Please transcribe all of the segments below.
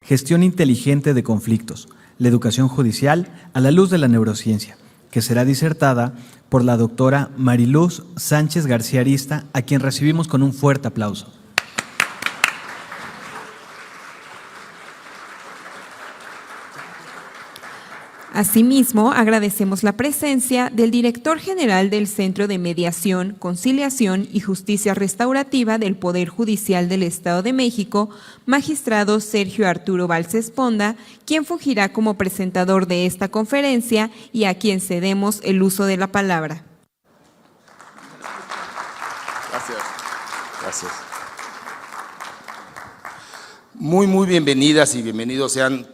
Gestión inteligente de conflictos, la educación judicial a la luz de la neurociencia, que será disertada por la doctora Mariluz Sánchez García Arista, a quien recibimos con un fuerte aplauso. Asimismo, agradecemos la presencia del director general del Centro de Mediación, Conciliación y Justicia Restaurativa del Poder Judicial del Estado de México, magistrado Sergio Arturo Valls Esponda, quien fungirá como presentador de esta conferencia y a quien cedemos el uso de la palabra. Gracias. Gracias. Muy bienvenidas y bienvenidos sean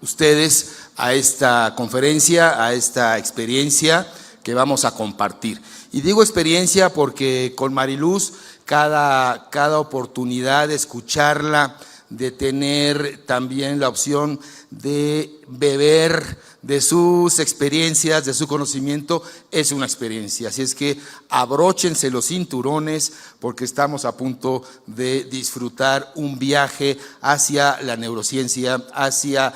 ustedes a esta conferencia, a esta experiencia que vamos a compartir. Y digo experiencia porque con Mariluz cada oportunidad de escucharla, de tener también la opción de beber de sus experiencias, de su conocimiento, es una experiencia. Así es que abróchense los cinturones porque estamos a punto de disfrutar un viaje hacia la neurociencia, hacia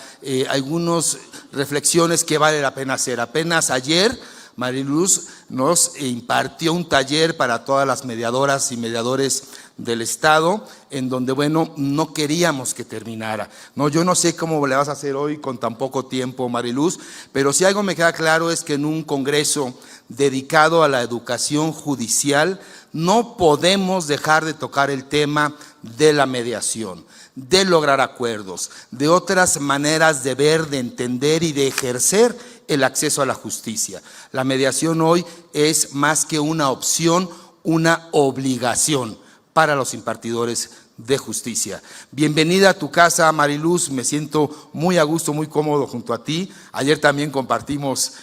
algunas reflexiones que vale la pena hacer. Apenas ayer Mariluz nos impartió un taller para todas las mediadoras y mediadores del Estado, en donde, bueno, no queríamos que terminara. No, yo no sé cómo le vas a hacer hoy con tan poco tiempo, Mariluz, pero si algo me queda claro es que en un congreso dedicado a la educación judicial no podemos dejar de tocar el tema de la mediación, de lograr acuerdos, de otras maneras de ver, de entender y de ejercer el acceso a la justicia. La mediación hoy es más que una opción, una obligación para los impartidores de justicia. Bienvenida a tu casa, Mariluz, me siento muy a gusto, muy cómodo junto a ti. Ayer también compartimos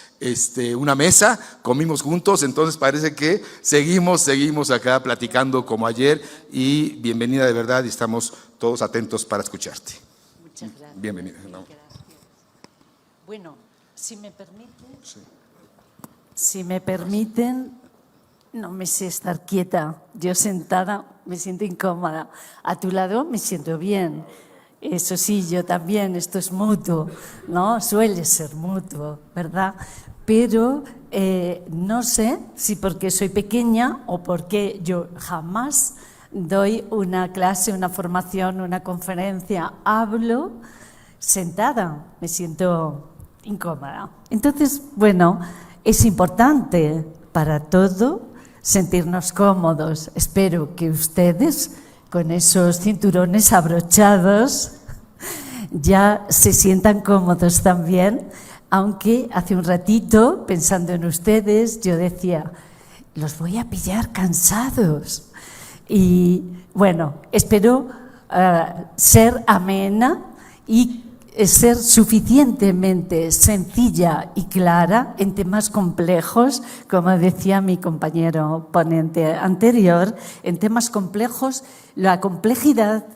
una mesa, comimos juntos, entonces parece que seguimos acá platicando como ayer y bienvenida de verdad y estamos todos atentos para escucharte. Muchas gracias. Bienvenida. ¿No? Gracias. Bueno, si me permiten, Sí. si me permiten, no me sé estar quieta. Yo sentada me siento incómoda. A tu lado me siento bien. Eso sí, yo también, esto es mutuo, ¿no? Suele ser mutuo, ¿verdad? Pero no sé si porque soy pequeña o porque yo jamás doy una clase, una formación, una conferencia, hablo sentada, me siento incómoda. Entonces, bueno, es importante para todo sentirnos cómodos. Espero que ustedes, con esos cinturones abrochados, ya se sientan cómodos también, aunque hace un ratito, pensando en ustedes, yo decía, los voy a pillar cansados. Y bueno, espero ser amena y ser suficientemente sencilla y clara en temas complejos, como decía mi compañero ponente anterior, en temas complejos, la complejidad,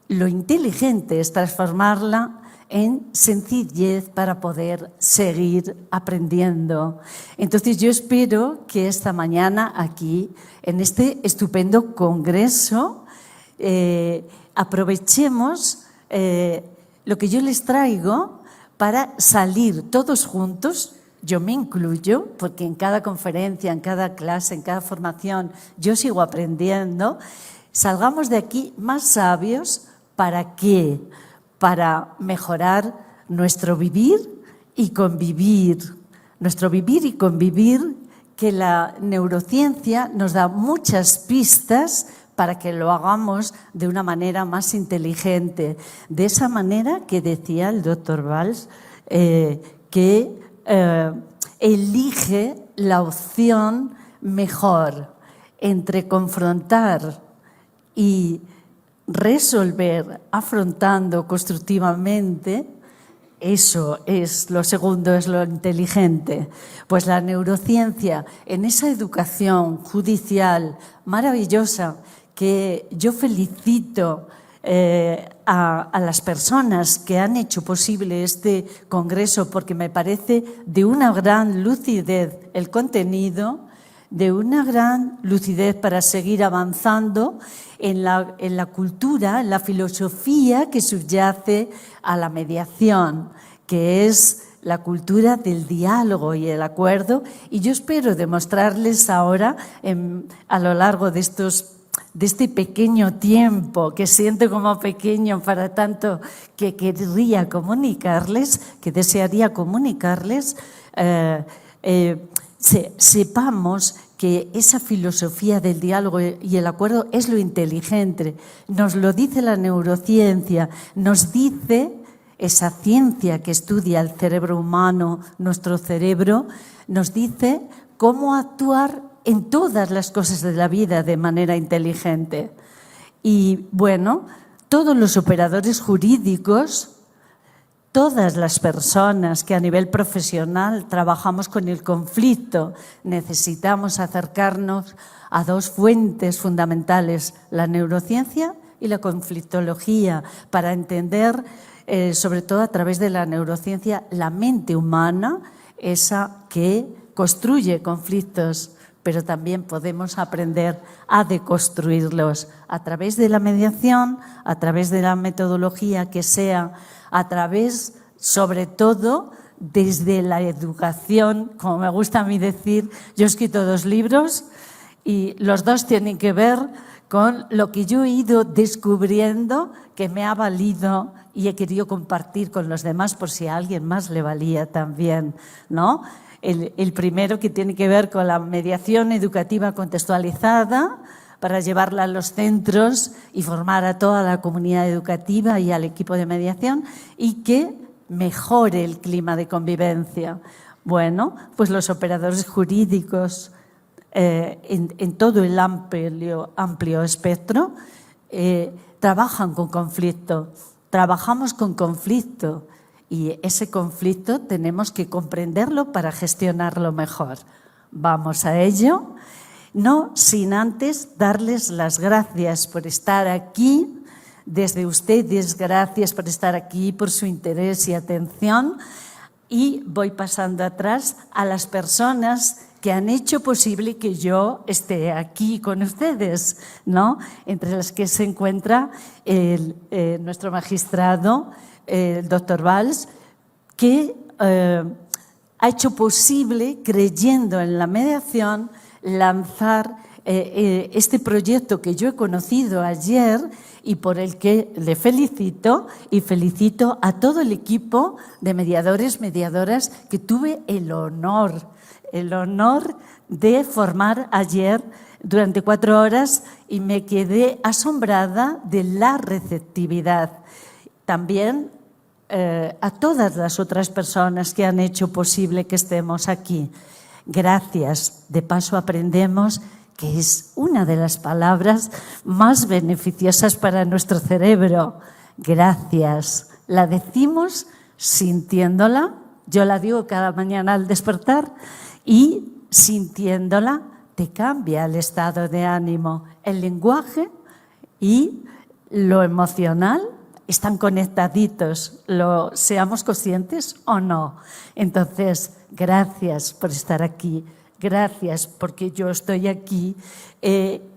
lo inteligente es transformarla en sencillez para poder seguir aprendiendo. Entonces yo espero que esta mañana aquí, en este estupendo congreso, aprovechemos lo que yo les traigo para salir todos juntos, yo me incluyo, porque en cada conferencia, en cada clase, en cada formación, yo sigo aprendiendo, salgamos de aquí más sabios. ¿Para qué? Para mejorar nuestro vivir y convivir. Nuestro vivir y convivir, que la neurociencia nos da muchas pistas para que lo hagamos de una manera más inteligente. De esa manera que decía el doctor Valls, que elige la opción mejor entre confrontar y resolver afrontando constructivamente. Eso es lo segundo, es lo inteligente. Pues la neurociencia, en esa educación judicial maravillosa, que yo felicito a las personas que han hecho posible este congreso, porque me parece de una gran lucidez el contenido, de una gran lucidez para seguir avanzando en la cultura, en la filosofía que subyace a la mediación, que es la cultura del diálogo y el acuerdo. Y yo espero demostrarles ahora, a lo largo de este pequeño tiempo, que siento como pequeño para tanto que querría comunicarles, que desearía comunicarles, sepamos que esa filosofía del diálogo y el acuerdo es lo inteligente. Nos lo dice la neurociencia, nos dice esa ciencia que estudia el cerebro humano, nuestro cerebro, nos dice cómo actuar en todas las cosas de la vida de manera inteligente. Y bueno, todos los operadores jurídicos, todas las personas que a nivel profesional trabajamos con el conflicto, necesitamos acercarnos a dos fuentes fundamentales, la neurociencia y la conflictología, para entender, sobre todo a través de la neurociencia, la mente humana, esa que construye conflictos, pero también podemos aprender a deconstruirlos a través de la mediación, a través de la metodología que sea, a través, sobre todo, desde la educación, como me gusta a mí decir. Yo he escrito 2 libros y los 2 tienen que ver con lo que yo he ido descubriendo, que me ha valido y he querido compartir con los demás por si a alguien más le valía también, ¿no? El primero, que tiene que ver con la mediación educativa contextualizada, para llevarla a los centros y formar a toda la comunidad educativa y al equipo de mediación, y que mejore el clima de convivencia. Bueno, pues los operadores jurídicos en todo el amplio espectro trabajan con conflicto, trabajamos con conflicto, y ese conflicto tenemos que comprenderlo para gestionarlo mejor. Vamos a ello. No sin antes darles las gracias por estar aquí, desde ustedes, gracias por estar aquí, por su interés y atención. Y voy pasando atrás a las personas que han hecho posible que yo esté aquí con ustedes, ¿no? Entre las que se encuentra nuestro magistrado, el doctor Valls, que ha hecho posible, creyendo en la mediación, lanzar este proyecto que yo he conocido ayer y por el que le felicito, y felicito a todo el equipo de mediadores, mediadoras que tuve el honor de formar ayer durante 4 horas, y me quedé asombrada de la receptividad. También a todas las otras personas que han hecho posible que estemos aquí. Gracias. De paso aprendemos que es una de las palabras más beneficiosas para nuestro cerebro. Gracias. La decimos sintiéndola. Yo la digo cada mañana al despertar, y sintiéndola te cambia el estado de ánimo. El lenguaje y lo emocional están conectaditos, seamos conscientes o no. Entonces, gracias por estar aquí, gracias porque yo estoy aquí,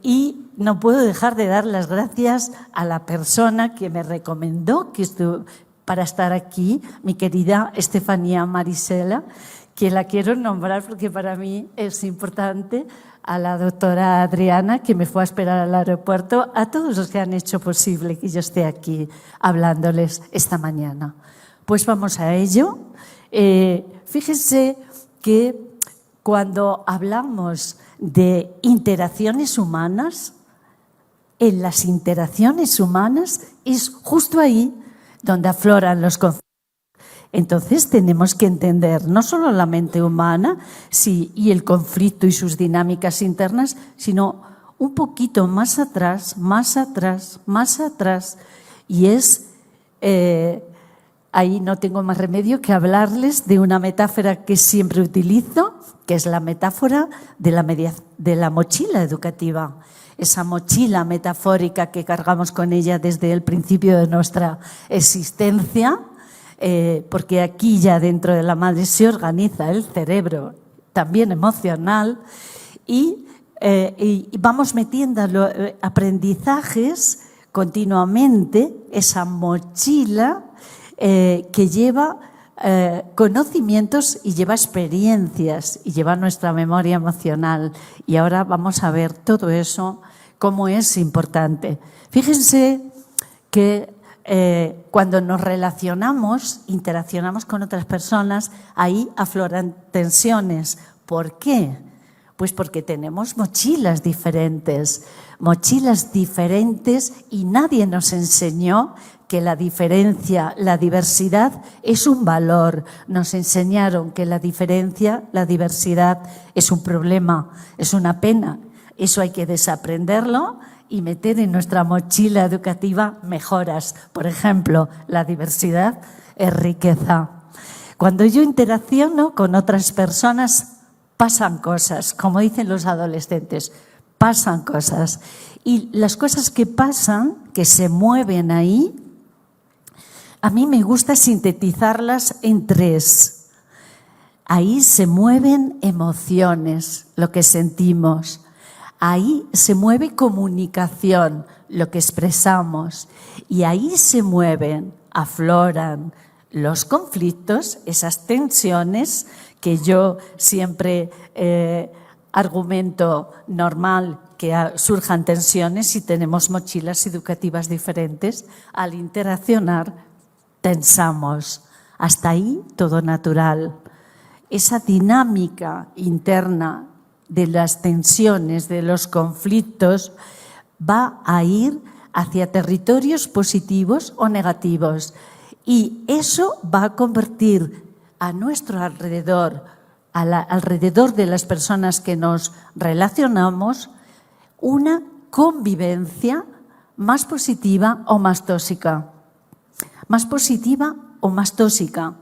y no puedo dejar de dar las gracias a la persona que me recomendó para estar aquí, mi querida Estefanía Marisela, que la quiero nombrar porque para mí es importante, a la doctora Adriana, que me fue a esperar al aeropuerto, a todos los que han hecho posible que yo esté aquí hablándoles esta mañana. Pues vamos a ello. Fíjense que cuando hablamos de interacciones humanas, en las interacciones humanas es justo ahí donde afloran los conflictos. Entonces tenemos que entender no solo la mente humana y el conflicto y sus dinámicas internas, sino un poquito más atrás, más atrás, más atrás. Y es, ahí no tengo más remedio que hablarles de una metáfora que siempre utilizo, que es la metáfora de la mochila educativa. Esa mochila metafórica que cargamos con ella desde el principio de nuestra existencia, porque aquí ya dentro de la madre se organiza el cerebro, también emocional, y vamos metiendo aprendizajes continuamente, esa mochila que lleva conocimientos y lleva experiencias y lleva nuestra memoria emocional. Y ahora vamos a ver todo eso, cómo es importante. Fíjense que cuando nos relacionamos, interaccionamos con otras personas, ahí afloran tensiones. ¿Por qué? Pues porque tenemos mochilas diferentes y nadie nos enseñó que la diferencia, la diversidad es un valor. Nos enseñaron que la diferencia, la diversidad es un problema, es una pena. Eso hay que desaprenderlo y meter en nuestra mochila educativa mejoras. Por ejemplo, la diversidad es riqueza. Cuando yo interacciono con otras personas, pasan cosas, como dicen los adolescentes, pasan cosas. Y las cosas que pasan, que se mueven ahí, a mí me gusta sintetizarlas en 3. Ahí se mueven emociones, lo que sentimos. Ahí se mueve comunicación, lo que expresamos. Y ahí se mueven, afloran los conflictos, esas tensiones que yo siempre argumento normal que surjan tensiones si tenemos mochilas educativas diferentes. Al interaccionar, tensamos. Hasta ahí todo natural. Esa dinámica interna de las tensiones, de los conflictos, va a ir hacia territorios positivos o negativos. Y eso va a convertir a nuestro alrededor, alrededor de las personas que nos relacionamos, una convivencia más positiva o más tóxica. Más positiva o más tóxica.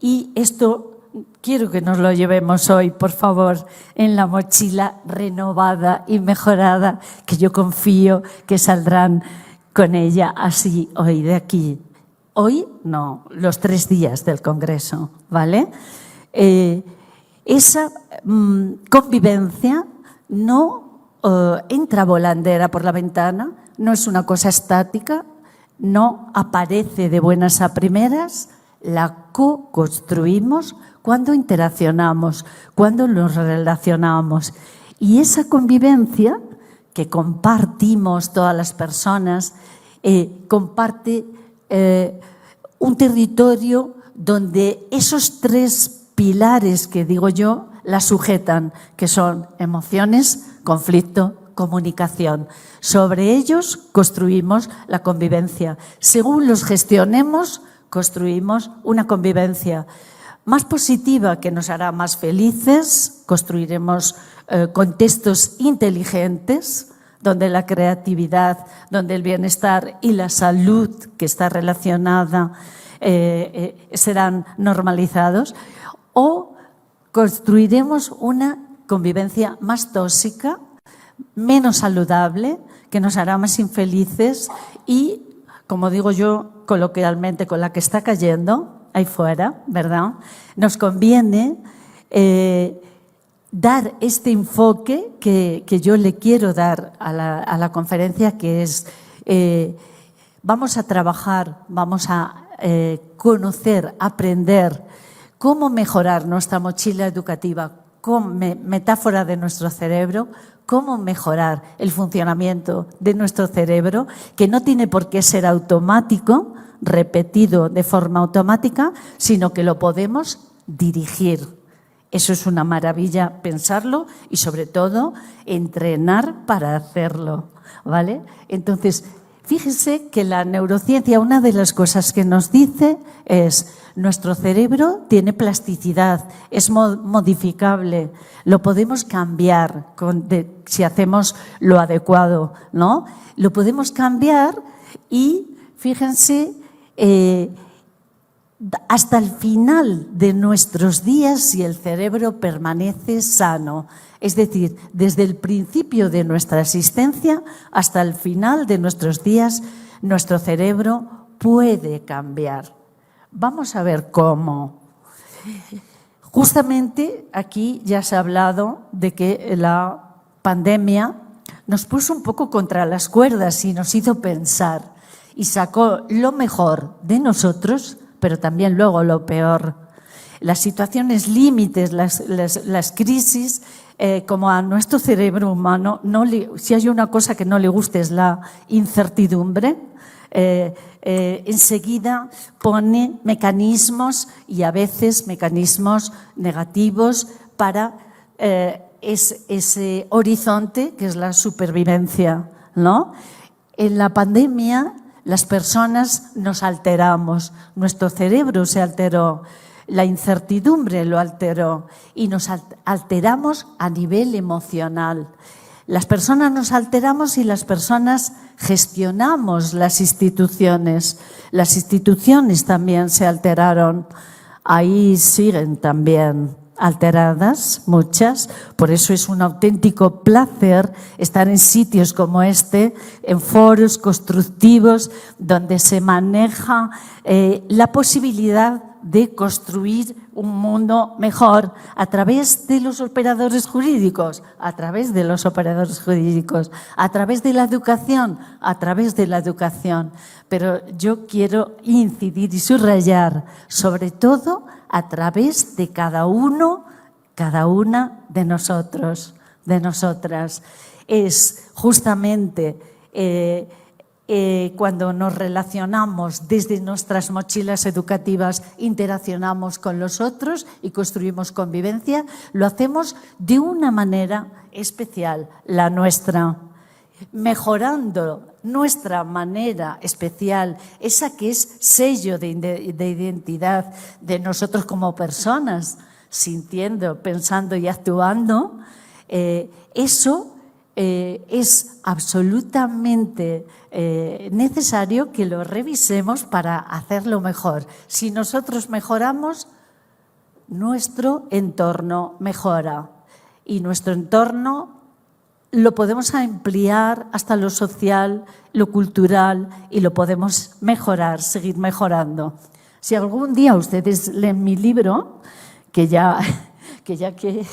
Y esto quiero que nos lo llevemos hoy, por favor, en la mochila renovada y mejorada, que yo confío que saldrán con ella así hoy de aquí. Hoy no, los 3 días del Congreso, ¿vale? Esa convivencia no entra volandera por la ventana, no es una cosa estática, no aparece de buenas a primeras, la co-construimos cuando interaccionamos, cuando nos relacionamos. Y esa convivencia que compartimos todas las personas, comparte un territorio donde esos 3 pilares que digo yo la sujetan, que son emociones, conflicto, comunicación. Sobre ellos construimos la convivencia. Según los gestionemos, construimos una convivencia más positiva que nos hará más felices, construiremos contextos inteligentes donde la creatividad, donde el bienestar y la salud que está relacionada serán normalizados, o construiremos una convivencia más tóxica, menos saludable, que nos hará más infelices y, como digo yo coloquialmente, con la que está cayendo ahí fuera, ¿verdad? Nos conviene dar este enfoque que yo le quiero dar a la conferencia, que es vamos a trabajar, vamos a conocer, aprender cómo mejorar nuestra mochila educativa con metáfora de nuestro cerebro, cómo mejorar el funcionamiento de nuestro cerebro, que no tiene por qué ser automático, repetido de forma automática, sino que lo podemos dirigir. Eso es una maravilla pensarlo y, sobre todo, entrenar para hacerlo, ¿vale? Entonces, fíjense que la neurociencia, una de las cosas que nos dice es: nuestro cerebro tiene plasticidad, es modificable, lo podemos cambiar si hacemos lo adecuado, ¿no? Lo podemos cambiar y, fíjense, hasta el final de nuestros días, si el cerebro permanece sano. Es decir, desde el principio de nuestra existencia hasta el final de nuestros días, nuestro cerebro puede cambiar. Vamos a ver cómo. Justamente aquí ya se ha hablado de que la pandemia nos puso un poco contra las cuerdas y nos hizo pensar y sacó lo mejor de nosotros, pero también luego lo peor. Las situaciones límites, las crisis, como a nuestro cerebro humano, si hay una cosa que no le gusta es la incertidumbre, enseguida pone mecanismos y a veces mecanismos negativos para ese horizonte que es la supervivencia, ¿no? En la pandemia las personas nos alteramos, nuestro cerebro se alteró, la incertidumbre lo alteró y nos alteramos a nivel emocional. Las personas nos alteramos y las personas gestionamos las instituciones. Las instituciones también se alteraron. Ahí siguen también alteradas, muchas. Por eso es un auténtico placer estar en sitios como este, en foros constructivos, donde se maneja la posibilidad de construir un mundo mejor a través de los operadores jurídicos, a través de los operadores jurídicos, a través de la educación, a través de la educación. Pero yo quiero incidir y subrayar, sobre todo, a través de cada uno, cada una de nosotros, de nosotras. Es justamente cuando nos relacionamos desde nuestras mochilas educativas, interaccionamos con los otros y construimos convivencia, lo hacemos de una manera especial, la nuestra, mejorando nuestra manera especial, esa que es sello de identidad de nosotros como personas, sintiendo, pensando y actuando. Eso es absolutamente necesario que lo revisemos para hacerlo mejor. Si nosotros mejoramos, nuestro entorno mejora y nuestro entorno lo podemos ampliar hasta lo social, lo cultural y lo podemos mejorar, seguir mejorando. Si algún día ustedes leen mi libro, que ya que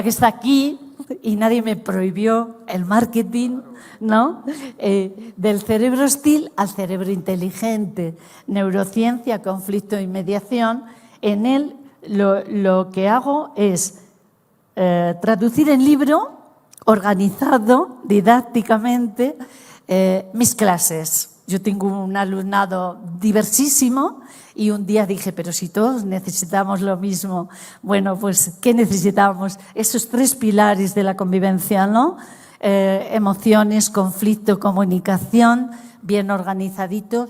está aquí y nadie me prohibió el marketing, ¿no? Del cerebro hostil al cerebro inteligente, neurociencia, conflicto y mediación. En él lo que hago es traducir en libro, organizado didácticamente, mis clases. Yo tengo un alumnado diversísimo y un día dije, pero si todos necesitamos lo mismo, bueno, pues, ¿qué necesitamos? Esos 3 pilares de la convivencia, ¿no? Emociones, conflicto, comunicación, bien organizaditos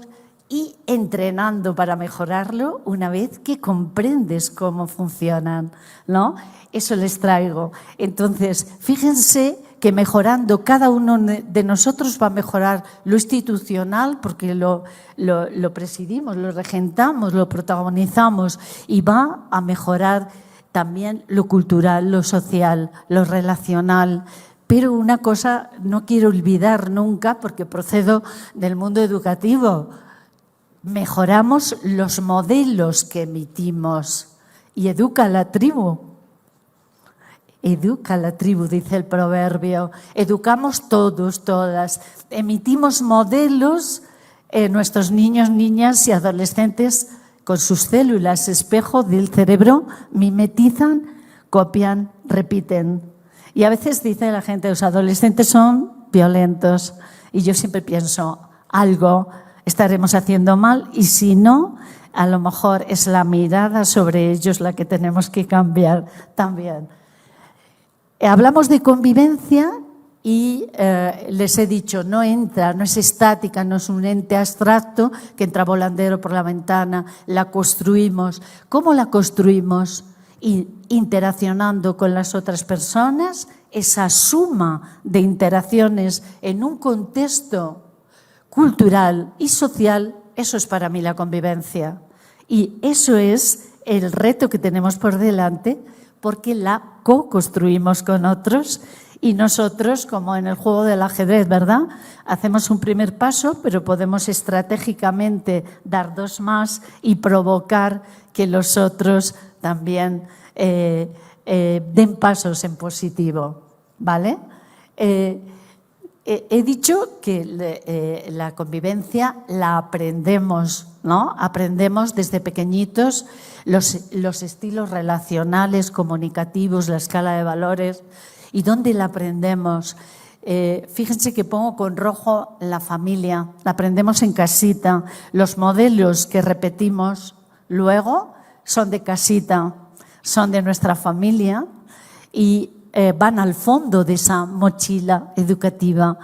y entrenando para mejorarlo una vez que comprendes cómo funcionan, ¿no? Eso les traigo. Entonces, fíjense que mejorando cada uno de nosotros va a mejorar lo institucional porque lo presidimos, lo regentamos, lo protagonizamos y va a mejorar también lo cultural, lo social, lo relacional. Pero una cosa no quiero olvidar nunca porque procedo del mundo educativo. Mejoramos los modelos que emitimos y educa la tribu. Educa la tribu, dice el proverbio. Educamos todos, todas. Emitimos modelos, nuestros niños, niñas y adolescentes con sus células espejo del cerebro mimetizan, copian, repiten. Y a veces dice la gente, los adolescentes son violentos. Y yo siempre pienso, algo estaremos haciendo mal y si no, a lo mejor es la mirada sobre ellos la que tenemos que cambiar también. Hablamos de convivencia y les he dicho, no es estática, no es un ente abstracto que entra volandero por la ventana, la construimos. ¿Cómo la construimos? Interaccionando con las otras personas, esa suma de interacciones en un contexto cultural y social, eso es para mí la convivencia. Y eso es el reto que tenemos por delante, porque la co-construimos con otros y nosotros, como en el juego del ajedrez, ¿verdad? Hacemos un primer paso, pero podemos estratégicamente dar 2 más y provocar que los otros también den pasos en positivo, ¿vale? He dicho que la convivencia la aprendemos, ¿no? Aprendemos desde pequeñitos los estilos relacionales, comunicativos, la escala de valores. ¿Y dónde la aprendemos? Fíjense que pongo con rojo la familia, la aprendemos en casita. Los modelos que repetimos luego son de casita, son de nuestra familia y van al fondo de esa mochila educativa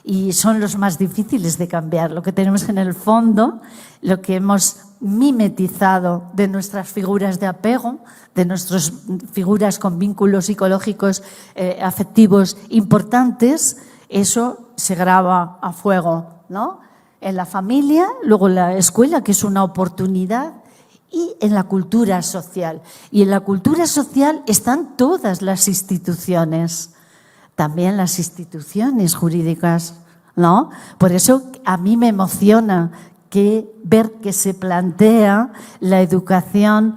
y son los más difíciles de cambiar. Lo que tenemos en el fondo, lo que hemos mimetizado de nuestras figuras de apego, de nuestras figuras con vínculos psicológicos afectivos importantes, eso se graba a fuego, ¿no? En la familia, luego en la escuela, que es una oportunidad, y en la cultura social. Y en la cultura social están todas las instituciones, también las instituciones jurídicas, ¿no? Por eso a mí me emociona ver que se plantea la educación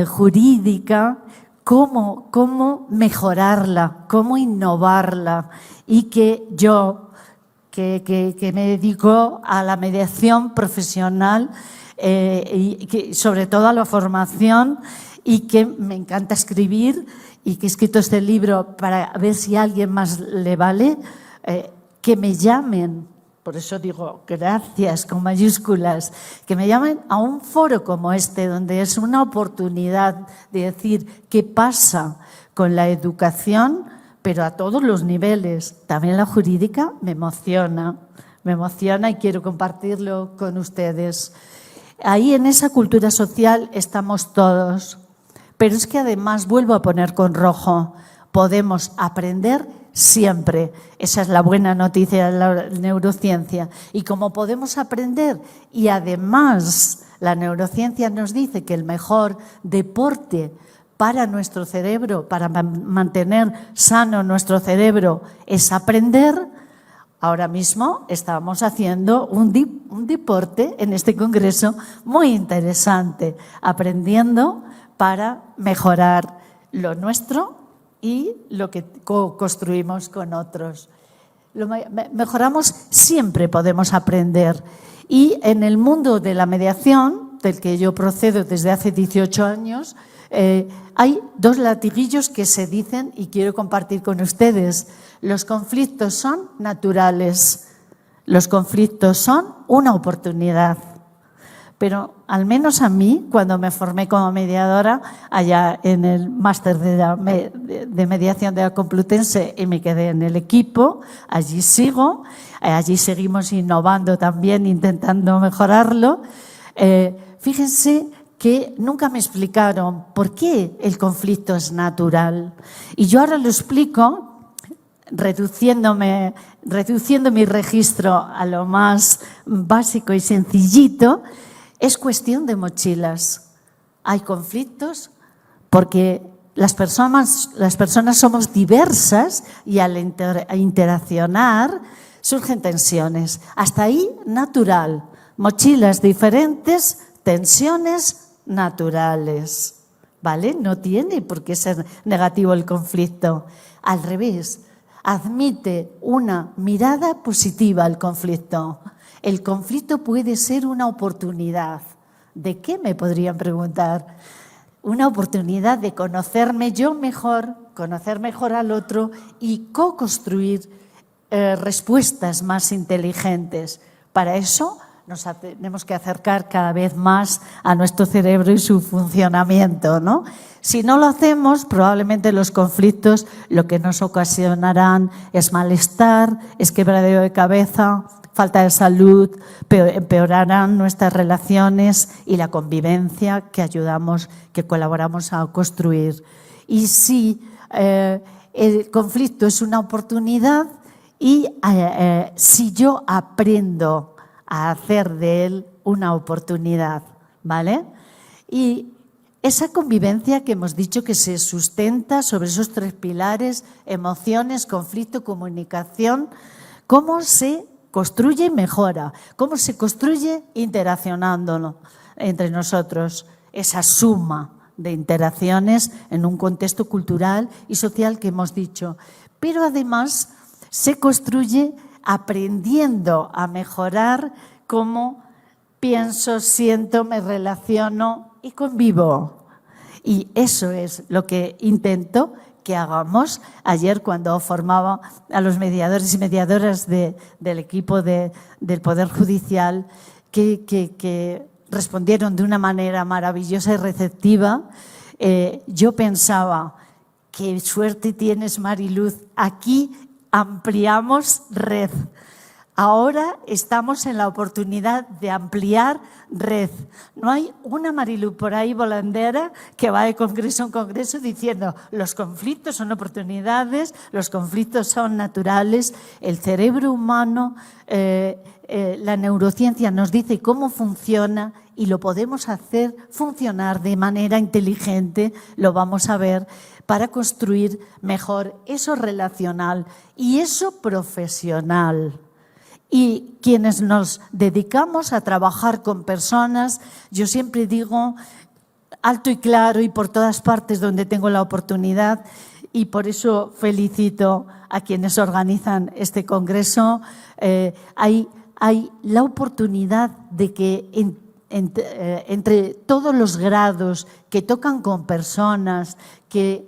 jurídica, cómo mejorarla, cómo innovarla, y que yo, que me dedico a la mediación profesional, y que, sobre todo a la formación, y que me encanta escribir y que he escrito este libro para ver si a alguien más le vale, que me llamen, por eso digo gracias con mayúsculas, que me llamen a un foro como este, donde es una oportunidad de decir qué pasa con la educación, pero a todos los niveles. También la jurídica me emociona y quiero compartirlo con ustedes. Ahí en esa cultura social estamos todos, pero es que además, vuelvo a poner con rojo, podemos aprender siempre. Esa es la buena noticia de la neurociencia. Y como podemos aprender, y además la neurociencia nos dice que el mejor deporte para nuestro cerebro, para mantener sano nuestro cerebro, es aprender. Ahora mismo estamos haciendo un deporte en este congreso muy interesante, aprendiendo para mejorar lo nuestro y lo que construimos con otros. Mejoramos, siempre podemos aprender. Y en el mundo de la mediación, del que yo procedo desde hace 18 años, hay dos latiguillos que se dicen y quiero compartir con ustedes. Los conflictos son naturales, los conflictos son una oportunidad. Pero al menos a mí, cuando me formé como mediadora, allá en el máster de mediación de la Complutense, y me quedé en el equipo, allí sigo, allí seguimos innovando también, intentando mejorarlo. Fíjense que nunca me explicaron por qué el conflicto es natural. Y yo ahora lo explico reduciendo mi registro a lo más básico y sencillito. Es cuestión de mochilas. Hay conflictos porque las personas somos diversas y al interaccionar surgen tensiones. Hasta ahí, natural. Mochilas diferentes, tensiones naturales, ¿vale? No tiene por qué ser negativo el conflicto. Al revés, admite una mirada positiva al conflicto. El conflicto puede ser una oportunidad. ¿De qué me podrían preguntar? Una oportunidad de conocerme yo mejor, conocer mejor al otro y co-construir respuestas más inteligentes. Para eso nos tenemos que acercar cada vez más a nuestro cerebro y su funcionamiento, ¿no? Si no lo hacemos, probablemente los conflictos lo que nos ocasionarán es malestar, es quebradero de cabeza, falta de salud, empeorarán nuestras relaciones y la convivencia que colaboramos a construir. Y si el conflicto es una oportunidad y si yo aprendo a hacer de él una oportunidad, ¿vale? Y esa convivencia que hemos dicho que se sustenta sobre esos tres pilares, emociones, conflicto, comunicación, ¿cómo se construye y mejora? ¿Cómo se construye? Interaccionándonos entre nosotros, esa suma de interacciones en un contexto cultural y social que hemos dicho. Pero además se construye aprendiendo a mejorar cómo pienso, siento, me relaciono y convivo. Y eso es lo que intento que hagamos. Ayer, cuando formaba a los mediadores y mediadoras del equipo del Poder Judicial, que respondieron de una manera maravillosa y receptiva, yo pensaba, qué suerte tienes, Mariluz, aquí ampliamos red. Ahora estamos en la oportunidad de ampliar red. No hay una Mariluz por ahí volandera que va de congreso en congreso diciendo los conflictos son oportunidades, los conflictos son naturales, el cerebro humano, la neurociencia nos dice cómo funciona y lo podemos hacer funcionar de manera inteligente, lo vamos a ver, para construir mejor eso relacional y eso profesional. Y quienes nos dedicamos a trabajar con personas, yo siempre digo alto y claro y por todas partes donde tengo la oportunidad, y por eso felicito a quienes organizan este congreso, hay la oportunidad de que entre todos los grados que tocan con personas que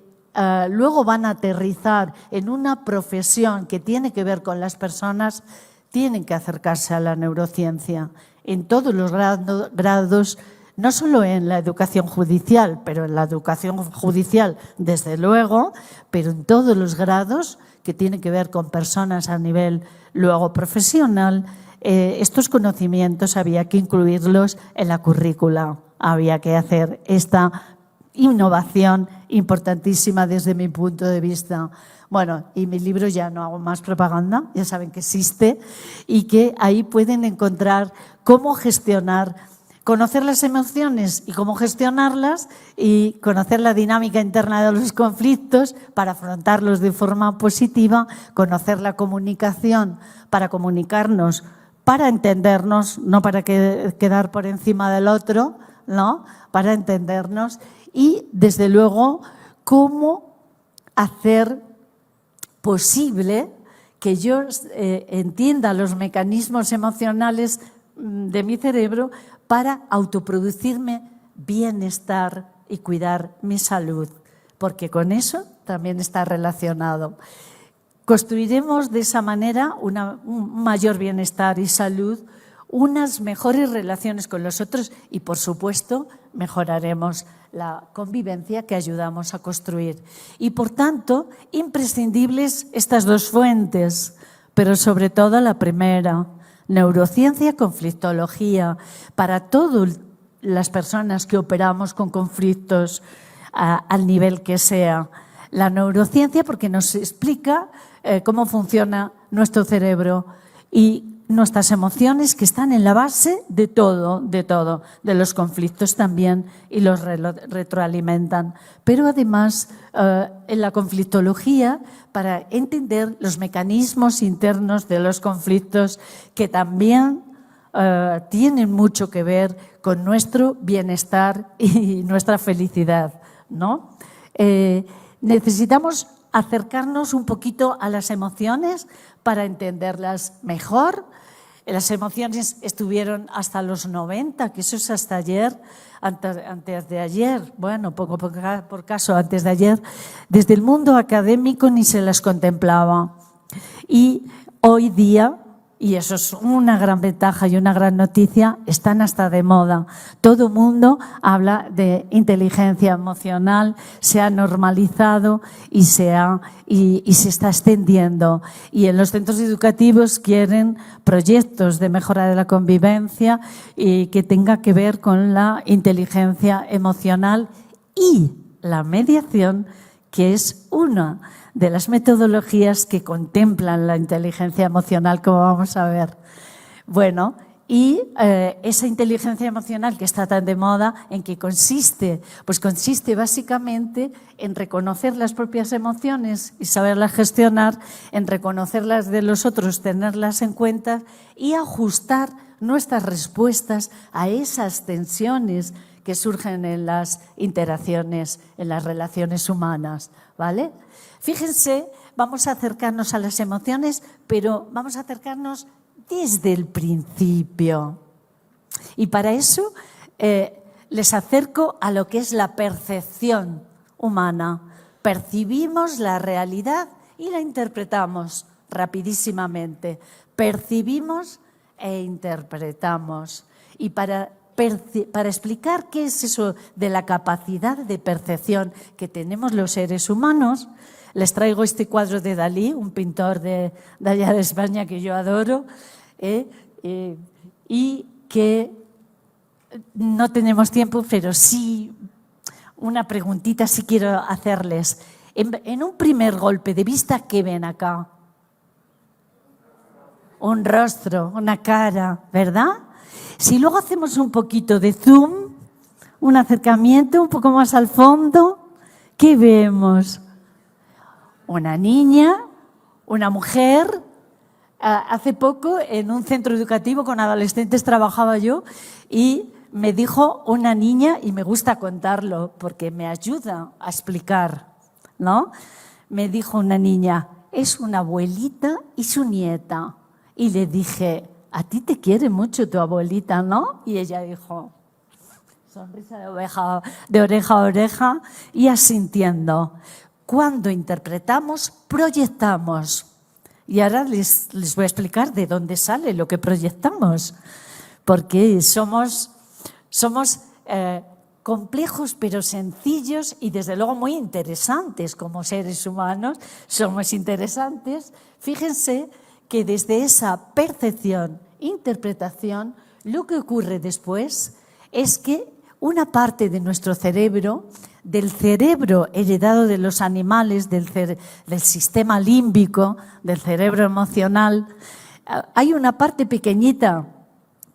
luego van a aterrizar en una profesión que tiene que ver con las personas, tienen que acercarse a la neurociencia en todos los grados, no solo en la educación judicial, pero en la educación judicial desde luego, pero en todos los grados que tienen que ver con personas a nivel luego profesional. Estos conocimientos había que incluirlos en la currícula, había que hacer esta innovación importantísima desde mi punto de vista. Bueno, y mi libro ya no hago más propaganda, ya saben que existe y que ahí pueden encontrar cómo gestionar, conocer las emociones y cómo gestionarlas y conocer la dinámica interna de los conflictos para afrontarlos de forma positiva, conocer la comunicación para comunicarnos, para entendernos, no para quedar por encima del otro, ¿no? Para entendernos y, desde luego, cómo hacer posible que yo entienda los mecanismos emocionales de mi cerebro para autoproducirme bienestar y cuidar mi salud, porque con eso también está relacionado. Construiremos de esa manera un mayor bienestar y salud, unas mejores relaciones con los otros y, por supuesto, mejoraremos la convivencia que ayudamos a construir. Y, por tanto, imprescindibles estas dos fuentes, pero sobre todo la primera, neurociencia, conflictología, para todas las personas que operamos con conflictos al nivel que sea. La neurociencia porque nos explica cómo funciona nuestro cerebro y nuestras emociones, que están en la base de todo, de los conflictos también, y los retroalimentan. Pero además, en la conflictología, para entender los mecanismos internos de los conflictos que también tienen mucho que ver con nuestro bienestar y nuestra felicidad, ¿no? Necesitamos acercarnos un poquito a las emociones para entenderlas mejor. Las emociones estuvieron hasta los 90, que eso es hasta ayer, antes de ayer, bueno, poco por caso, antes de ayer, desde el mundo académico ni se las contemplaba. Y hoy día, y eso es una gran ventaja y una gran noticia, están hasta de moda. Todo el mundo habla de inteligencia emocional, se ha normalizado y se está extendiendo. Y en los centros educativos quieren proyectos de mejora de la convivencia y que tenga que ver con la inteligencia emocional y la mediación, que es una de las metodologías que contemplan la inteligencia emocional, como vamos a ver. Bueno, y esa inteligencia emocional que está tan de moda, ¿en qué consiste? Pues consiste básicamente en reconocer las propias emociones y saberlas gestionar, en reconocerlas de los otros, tenerlas en cuenta y ajustar nuestras respuestas a esas tensiones que surgen en las interacciones, en las relaciones humanas, ¿vale? Fíjense, vamos a acercarnos a las emociones, pero vamos a acercarnos desde el principio. Y para eso les acerco a lo que es la percepción humana. Percibimos la realidad y la interpretamos rapidísimamente. Percibimos e interpretamos. Y para explicar qué es eso de la capacidad de percepción que tenemos los seres humanos, les traigo este cuadro de Dalí, un pintor de allá de España que yo adoro, y que no tenemos tiempo, pero sí una preguntita sí quiero hacerles. En un primer golpe de vista, ¿qué ven acá? Un rostro, una cara, ¿verdad? Si luego hacemos un poquito de zoom, un acercamiento un poco más al fondo, ¿qué vemos? Una niña, una mujer. Hace poco en un centro educativo con adolescentes trabajaba yo y me dijo una niña, y me gusta contarlo porque me ayuda a explicar, ¿no? Me dijo una niña, es una abuelita y su nieta. Y le dije, a ti te quiere mucho tu abuelita, ¿no? Y ella dijo, sonrisa de oreja a oreja y asintiendo. Cuando interpretamos, proyectamos. Y ahora les voy a explicar de dónde sale lo que proyectamos. Porque somos complejos pero sencillos y desde luego muy interesantes como seres humanos. Somos interesantes. Fíjense que desde esa percepción, interpretación, lo que ocurre después es que una parte de nuestro cerebro, del cerebro heredado de los animales, del sistema límbico, del cerebro emocional, hay una parte pequeñita,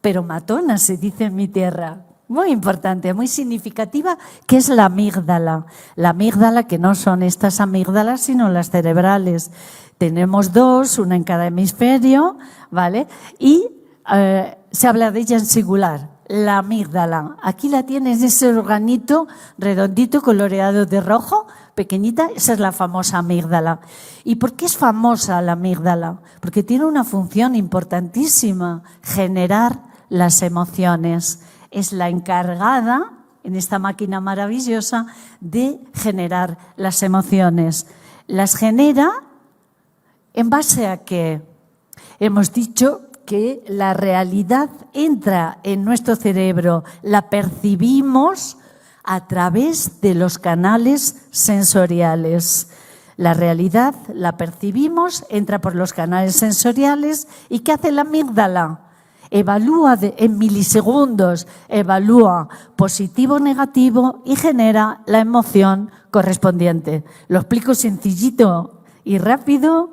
pero matona, se dice en mi tierra, muy importante, muy significativa, que es la amígdala. La amígdala, que no son estas amígdalas, sino las cerebrales. Tenemos dos, una en cada hemisferio, ¿vale? Y se habla de ella en singular, la amígdala. Aquí la tienes, ese organito redondito coloreado de rojo, pequeñita, esa es la famosa amígdala. ¿Y por qué es famosa la amígdala? Porque tiene una función importantísima, generar las emociones. Es la encargada, en esta máquina maravillosa, de generar las emociones. Las genera en base a que hemos dicho que la realidad entra en nuestro cerebro, la percibimos a través de los canales sensoriales. La realidad la percibimos, entra por los canales sensoriales. ¿Y qué hace la amígdala? Evalúa en milisegundos, evalúa positivo o negativo y genera la emoción correspondiente. Lo explico sencillito y rápido.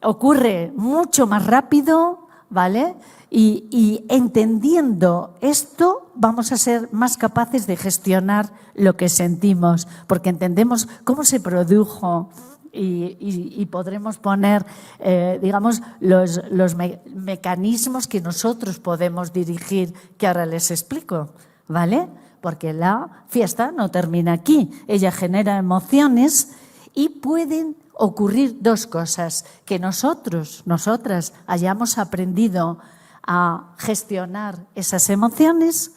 Ocurre mucho más rápido, ¿vale? Y entendiendo esto vamos a ser más capaces de gestionar lo que sentimos, porque entendemos cómo se produjo y podremos poner, digamos, los mecanismos que nosotros podemos dirigir, que ahora les explico, ¿vale? Porque la fiesta no termina aquí, ella genera emociones y pueden ocurrir dos cosas, que nosotras hayamos aprendido a gestionar esas emociones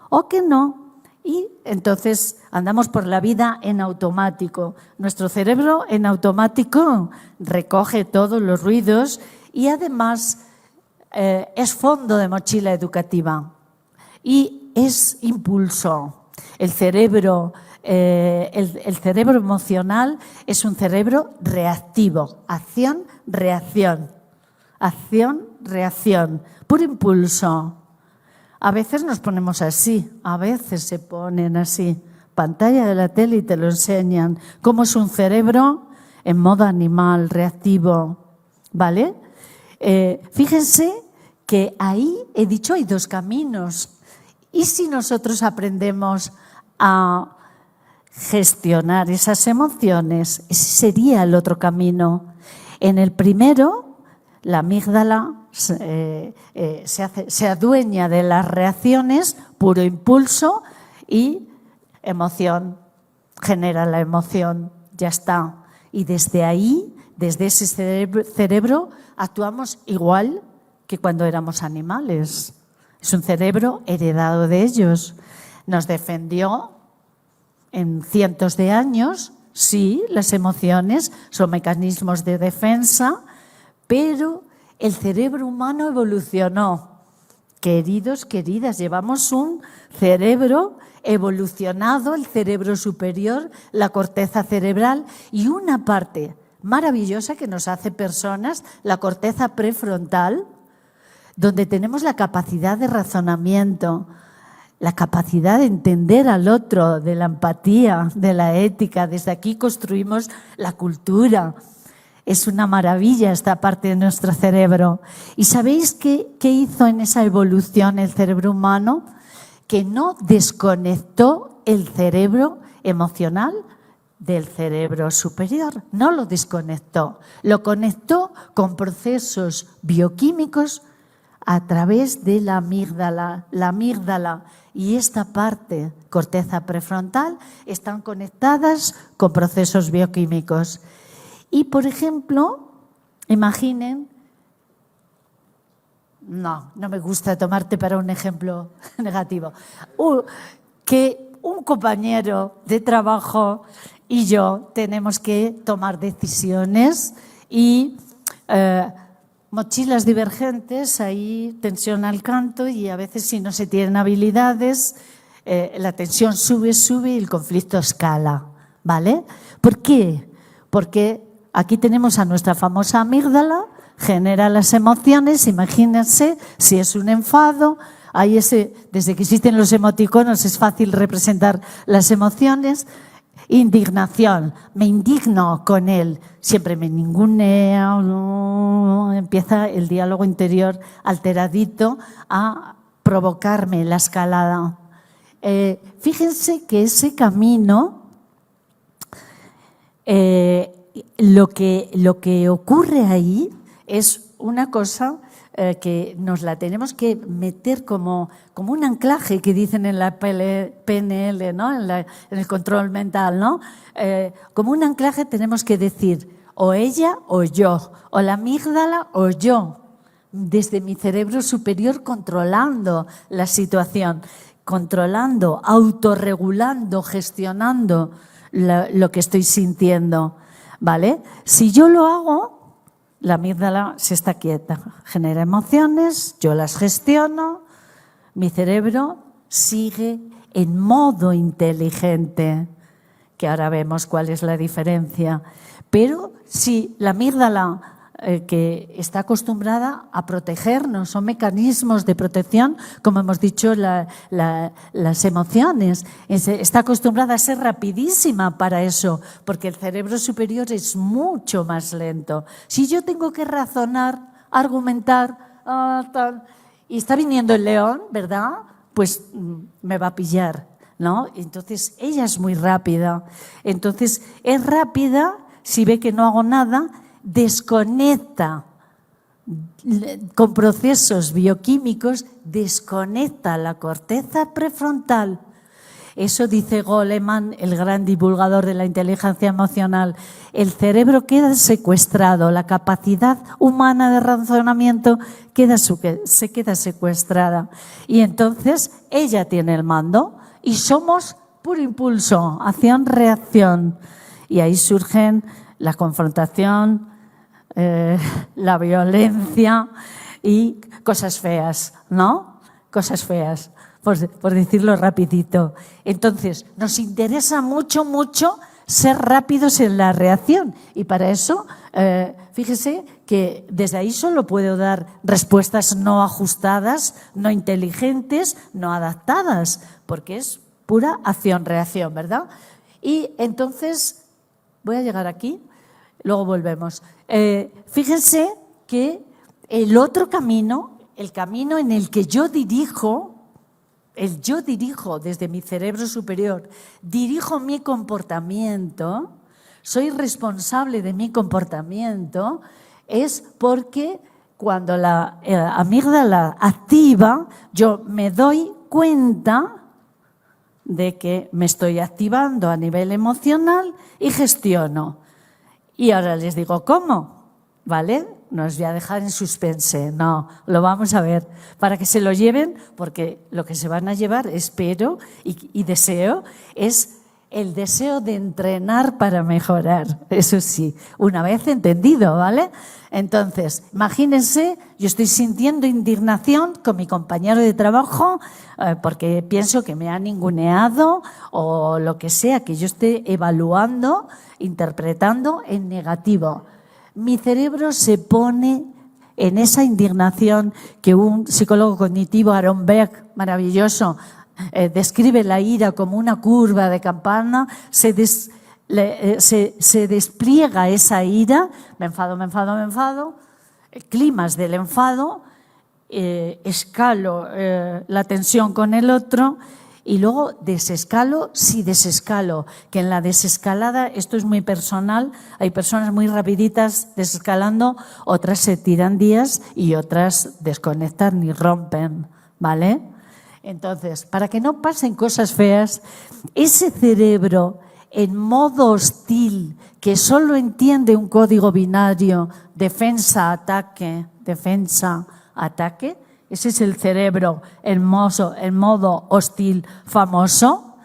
o que no. Y entonces andamos por la vida en automático. Nuestro cerebro en automático recoge todos los ruidos y además es fondo de mochila educativa y es impulso. El cerebro emocional es un cerebro reactivo, acción-reacción, acción-reacción, por impulso. A veces nos ponemos así, a veces se ponen así. Pantalla de la tele y te lo enseñan. Cómo es un cerebro en modo animal, reactivo, ¿vale? Fíjense que ahí, he dicho, hay dos caminos. ¿Y si nosotros aprendemos a gestionar esas emociones? Ese sería el otro camino. En el primero, la amígdala se adueña de las reacciones, puro impulso y emoción, genera la emoción, ya está. Y desde ahí, desde ese cerebro, actuamos igual que cuando éramos animales. Es un cerebro heredado de ellos. Nos defendió en cientos de años. Sí, las emociones son mecanismos de defensa, pero el cerebro humano evolucionó. Queridos, queridas, llevamos un cerebro evolucionado, el cerebro superior, la corteza cerebral y una parte maravillosa que nos hace personas, la corteza prefrontal, donde tenemos la capacidad de razonamiento, la capacidad de entender al otro, de la empatía, de la ética. Desde aquí construimos la cultura. Es una maravilla esta parte de nuestro cerebro. ¿Y sabéis qué hizo en esa evolución el cerebro humano? Que no desconectó el cerebro emocional del cerebro superior. No lo desconectó. Lo conectó con procesos bioquímicos a través de la amígdala. La amígdala y esta parte, corteza prefrontal, están conectadas con procesos bioquímicos. Y, por ejemplo, imaginen, no me gusta tomarte para un ejemplo negativo, que un compañero de trabajo y yo tenemos que tomar decisiones y mochilas divergentes, ahí tensión al canto y a veces si no se tienen habilidades, la tensión sube y el conflicto escala, ¿vale? ¿Por qué? Porque aquí tenemos a nuestra famosa amígdala, genera las emociones, imagínense si es un enfado, desde que existen los emoticonos es fácil representar las emociones. Indignación, me indigno con él, siempre me ninguneo, empieza el diálogo interior alteradito a provocarme la escalada. Fíjense que ese camino, lo que ocurre ahí es una cosa que nos la tenemos que meter como un anclaje que dicen en la PNL, ¿no? en el control mental, ¿no? Como un anclaje tenemos que decir o ella o yo, o la amígdala o yo, desde mi cerebro superior controlando la situación, controlando, autorregulando, gestionando lo que estoy sintiendo, ¿vale? Si yo lo hago, la amígdala se está quieta, genera emociones, yo las gestiono, mi cerebro sigue en modo inteligente, que ahora vemos cuál es la diferencia. Pero si la amígdala, que está acostumbrada a protegernos, son mecanismos de protección, como hemos dicho, las emociones, está acostumbrada a ser rapidísima para eso, porque el cerebro superior es mucho más lento. Si yo tengo que razonar, argumentar, y está viniendo el león, ¿verdad? Pues me va a pillar, ¿no? Entonces ella es muy rápida. Entonces es rápida, si ve que no hago nada, desconecta con procesos bioquímicos, desconecta la corteza prefrontal. Eso dice Goleman, el gran divulgador de la inteligencia emocional. El cerebro queda secuestrado, la capacidad humana de razonamiento se queda secuestrada. Y entonces ella tiene el mando y somos puro impulso, acción-reacción. Y ahí surgen la confrontación, la violencia y cosas feas, ¿no? Cosas feas, por decirlo rapidito. Entonces, nos interesa mucho ser rápidos en la reacción y para eso, fíjese que desde ahí solo puedo dar respuestas no ajustadas, no inteligentes, no adaptadas, porque es pura acción-reacción, ¿verdad? Y entonces, voy a llegar aquí, luego volvemos. Fíjense que el otro camino, el camino en el que yo dirijo desde mi cerebro superior, dirijo mi comportamiento, soy responsable de mi comportamiento, es porque cuando la amígdala activa, yo me doy cuenta de que me estoy activando a nivel emocional y gestiono. Y ahora les digo cómo, ¿vale? No os voy a dejar en suspense, no, lo vamos a ver, para que se lo lleven, porque lo que se van a llevar, espero y deseo, es el deseo de entrenar para mejorar, eso sí, una vez entendido, ¿vale? Entonces, imagínense, yo estoy sintiendo indignación con mi compañero de trabajo porque pienso que me ha ninguneado o lo que sea, que yo esté evaluando, interpretando en negativo. Mi cerebro se pone en esa indignación que un psicólogo cognitivo, Aaron Beck, maravilloso, describe la ira como una curva de campana, se despliega esa ira, me enfado, climas del enfado, escalo la tensión con el otro y luego desescalo, que en la desescalada, esto es muy personal, hay personas muy rapiditas desescalando, otras se tiran días y otras desconectan y rompen, ¿vale? Entonces, para que no pasen cosas feas, ese cerebro en modo hostil, que solo entiende un código binario, defensa-ataque, ese es el cerebro en modo hostil famoso.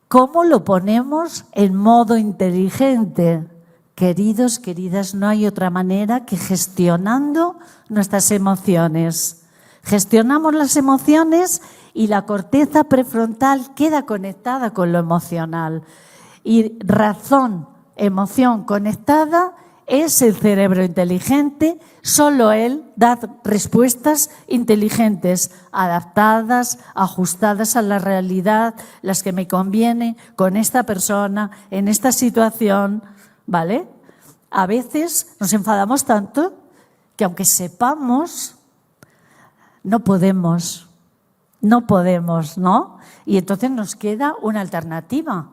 ¿Cómo lo ponemos en modo inteligente? Queridos, queridas, no hay otra manera que gestionando nuestras emociones. Gestionamos las emociones y la corteza prefrontal queda conectada con lo emocional. Y razón, emoción conectada es el cerebro inteligente, solo él da respuestas inteligentes, adaptadas, ajustadas a la realidad, las que me convienen con esta persona, en esta situación, ¿vale? A veces nos enfadamos tanto que aunque sepamos, no podemos, ¿no? Y entonces nos queda una alternativa.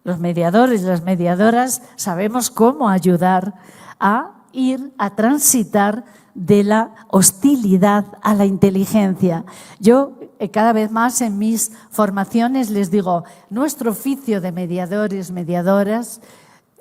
Los mediadores, las mediadoras, sabemos cómo ayudar a ir a transitar de la hostilidad a la inteligencia. Yo cada vez más en mis formaciones les digo, nuestro oficio de mediadores, mediadoras,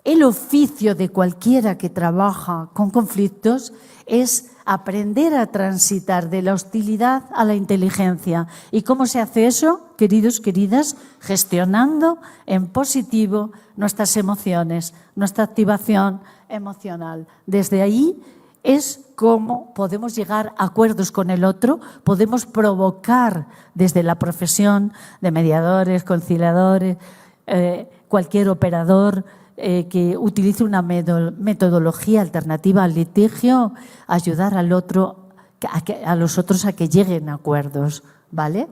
el oficio de cualquiera que trabaja con conflictos es aprender a transitar de la hostilidad a la inteligencia. ¿Y cómo se hace eso, queridos, queridas? Gestionando en positivo nuestras emociones, nuestra activación emocional. Desde ahí es cómo podemos llegar a acuerdos con el otro, podemos provocar desde la profesión de mediadores, conciliadores, cualquier operador, que utilice una metodología alternativa al litigio, ayudar al otro, a los otros a que lleguen a acuerdos, ¿vale?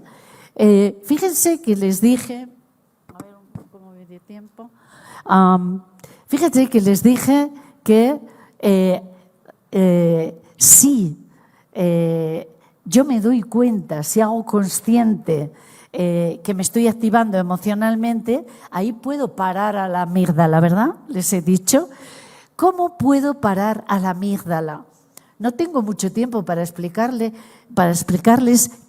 Fíjense que les dije, a ver cómo voy de tiempo, fíjense que les dije que si yo me doy cuenta, si hago consciente que me estoy activando emocionalmente, ahí puedo parar a la amígdala, ¿verdad? Les he dicho. ¿Cómo puedo parar a la amígdala? No tengo mucho tiempo para explicarles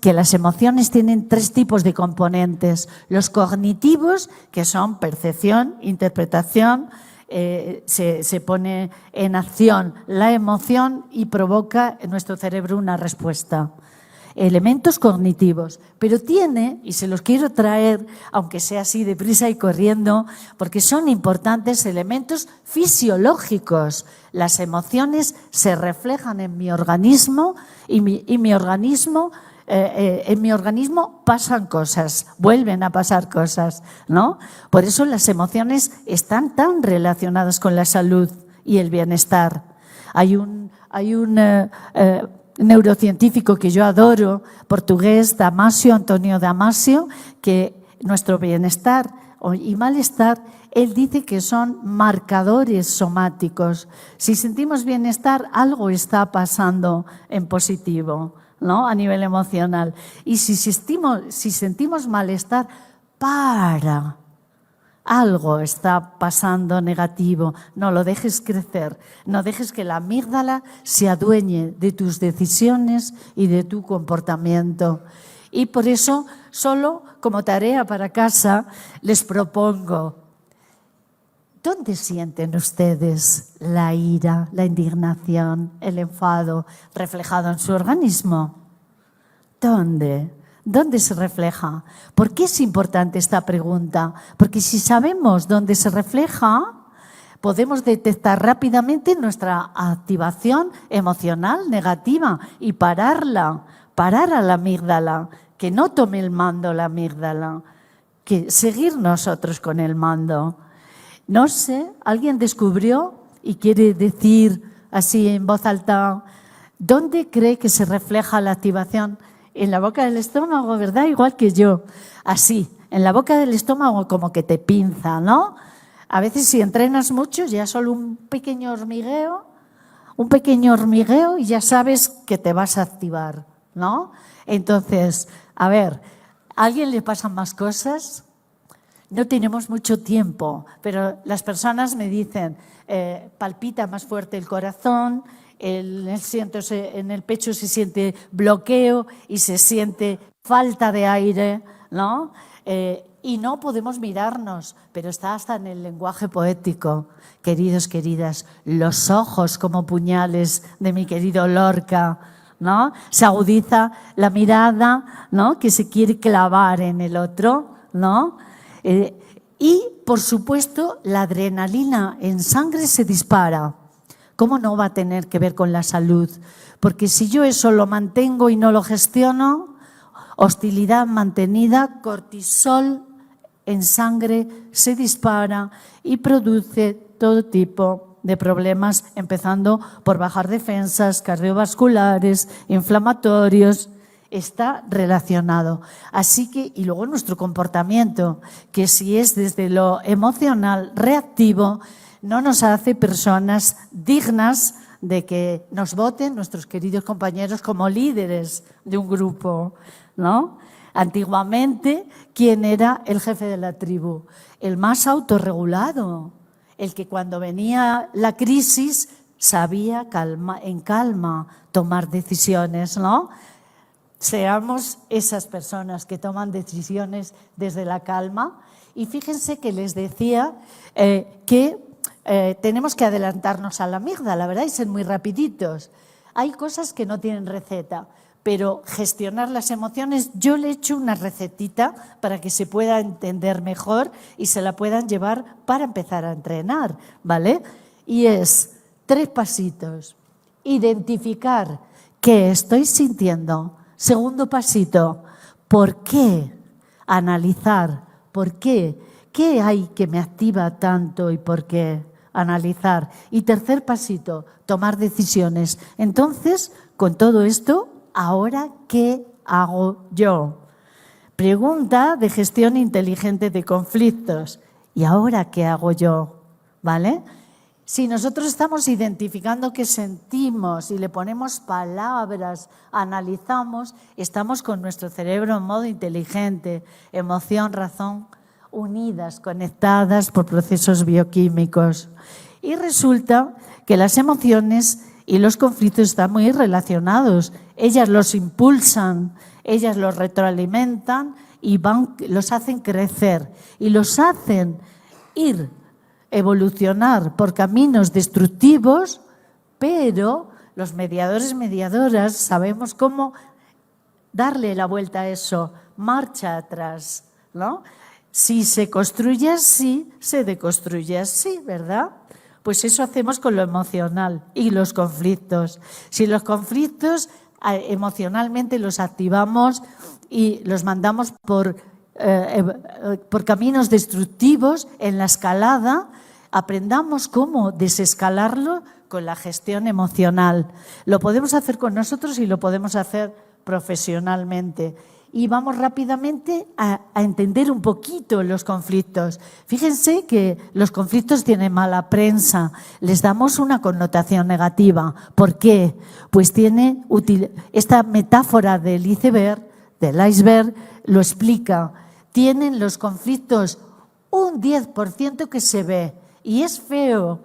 que las emociones tienen 3 tipos de componentes. Los cognitivos, que son percepción, interpretación, se pone en acción la emoción y provoca en nuestro cerebro una respuesta. Elementos cognitivos, pero tiene, y se los quiero traer, aunque sea así deprisa y corriendo, porque son importantes elementos fisiológicos. Las emociones se reflejan en mi organismo y en mi organismo pasan cosas, vuelven a pasar cosas, ¿no? Por eso las emociones están tan relacionadas con la salud y el bienestar. Hay un neurocientífico que yo adoro, portugués, António Damasio, que nuestro bienestar y malestar, él dice que son marcadores somáticos. Si sentimos bienestar, algo está pasando en positivo, ¿no? A nivel emocional. Y si sentimos malestar, algo está pasando negativo. No lo dejes crecer, no dejes que la amígdala se adueñe de tus decisiones y de tu comportamiento. Y por eso, solo como tarea para casa, les propongo: ¿dónde sienten ustedes la ira, la indignación, el enfado reflejado en su organismo? ¿Dónde? ¿Dónde se refleja? ¿Por qué es importante esta pregunta? Porque si sabemos dónde se refleja, podemos detectar rápidamente nuestra activación emocional negativa y pararla, parar a la amígdala, que no tome el mando la amígdala, que seguir nosotros con el mando. No sé, ¿alguien descubrió y quiere decir así en voz alta dónde cree que se refleja la activación? En la boca del estómago, ¿verdad? Igual que yo. Así, en la boca del estómago como que te pinza, ¿no? A veces si entrenas mucho, ya solo un pequeño hormigueo y ya sabes que te vas a activar, ¿no? Entonces, a ver, ¿a alguien le pasan más cosas? No tenemos mucho tiempo, pero las personas me dicen, palpita más fuerte el corazón, en el pecho se siente bloqueo y se siente falta de aire, ¿no? Y no podemos mirarnos, pero está hasta en el lenguaje poético. Queridos, queridas, los ojos como puñales de mi querido Lorca, ¿no? Se agudiza la mirada, ¿no? Que se quiere clavar en el otro, ¿no? Y, por supuesto, la adrenalina en sangre se dispara. ¿Cómo no va a tener que ver con la salud? Porque si yo eso lo mantengo y no lo gestiono, hostilidad mantenida, cortisol en sangre se dispara y produce todo tipo de problemas, empezando por bajar defensas cardiovasculares, inflamatorios. Está relacionado. Así que, y luego nuestro comportamiento, que si es desde lo emocional reactivo, no nos hace personas dignas de que nos voten nuestros queridos compañeros como líderes de un grupo, ¿no? Antiguamente, ¿quién era el jefe de la tribu? El más autorregulado, el que cuando venía la crisis sabía en calma tomar decisiones, ¿no? Seamos esas personas que toman decisiones desde la calma. Y fíjense que les decía que tenemos que adelantarnos a la amígdala, ¿verdad? Y ser muy rapiditos. Hay cosas que no tienen receta, pero gestionar las emociones, yo le he hecho una recetita para que se pueda entender mejor y se la puedan llevar para empezar a entrenar, ¿vale? Y es 3 pasitos. Identificar qué estoy sintiendo. Segundo pasito, ¿por qué? Analizar, ¿por qué? ¿Qué hay que me activa tanto y por qué? Analizar. Y tercer pasito, tomar decisiones. Entonces, con todo esto, ¿ahora qué hago yo? Pregunta de gestión inteligente de conflictos. ¿Y ahora qué hago yo? ¿Vale? Si nosotros estamos identificando qué sentimos y le ponemos palabras, analizamos, estamos con nuestro cerebro en modo inteligente, emoción, razón, unidas, conectadas por procesos bioquímicos. Y resulta que las emociones y los conflictos están muy relacionados. Ellas los impulsan, ellas los retroalimentan y los hacen crecer y los hacen evolucionar por caminos destructivos, pero los mediadores, mediadoras, sabemos cómo darle la vuelta a eso, marcha atrás, ¿no? Si se construye así, se deconstruye así, ¿verdad? Pues eso hacemos con lo emocional y los conflictos. Si los conflictos emocionalmente los activamos y los mandamos por caminos destructivos en la escalada, aprendamos cómo desescalarlo con la gestión emocional. Lo podemos hacer con nosotros y lo podemos hacer profesionalmente. Y vamos rápidamente a entender un poquito los conflictos. Fíjense que los conflictos tienen mala prensa, les damos una connotación negativa. ¿Por qué? Pues tiene esta metáfora del iceberg lo explica. Tienen los conflictos un 10% que se ve y es feo.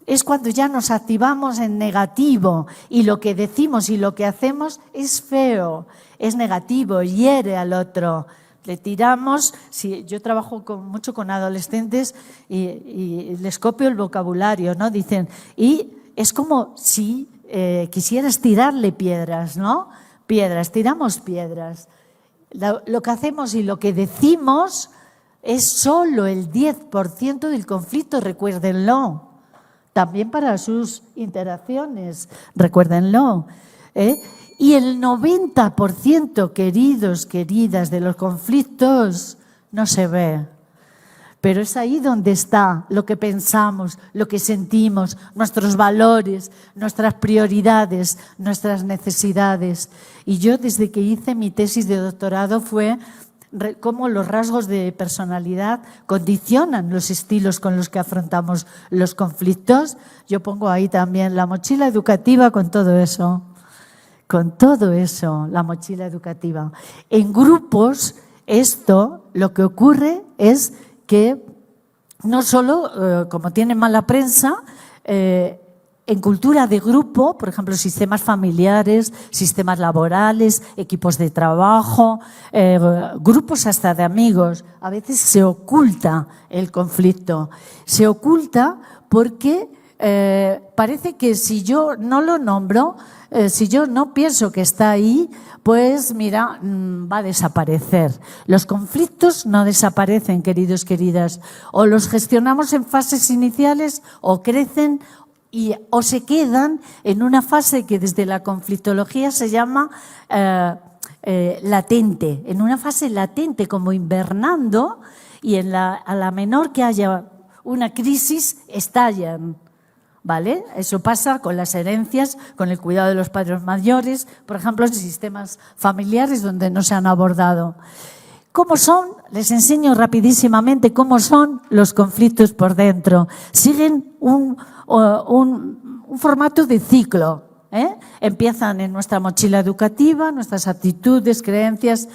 Es cuando ya nos activamos en negativo y lo que decimos y lo que hacemos es feo, es negativo, hiere al otro. Le tiramos, yo trabajo mucho con adolescentes y les copio el vocabulario, ¿no? Dicen, y es como si quisieras tirarle piedras, ¿no? Piedras, tiramos piedras. Lo que hacemos y lo que decimos es solo el 10% del conflicto, recuérdenlo. También para sus interacciones, recuérdenlo. Y el 90%, queridos, queridas, de los conflictos no se ve. Pero es ahí donde está lo que pensamos, lo que sentimos, nuestros valores, nuestras prioridades, nuestras necesidades. Y yo desde que hice mi tesis de doctorado fue cómo los rasgos de personalidad condicionan los estilos con los que afrontamos los conflictos. Yo pongo ahí también la mochila educativa con todo eso. Con todo eso, la mochila educativa. En grupos, esto, lo que ocurre es que no solo, como tiene mala prensa, en cultura de grupo, por ejemplo, sistemas familiares, sistemas laborales, equipos de trabajo, grupos hasta de amigos, a veces se oculta el conflicto. Se oculta porque parece que si yo no lo nombro, si yo no pienso que está ahí, pues mira, va a desaparecer. Los conflictos no desaparecen, queridos, queridas. O los gestionamos en fases iniciales o crecen o se quedan en una fase que desde la conflictología se llama latente, en una fase latente, como invernando, y a la menor que haya una crisis, estallan. ¿Vale? Eso pasa con las herencias, con el cuidado de los padres mayores, por ejemplo, en sistemas familiares donde no se han abordado. ¿Cómo son? Les enseño rapidísimamente cómo son los conflictos por dentro. Siguen un formato de ciclo. Empiezan en nuestra mochila educativa, nuestras actitudes, creencias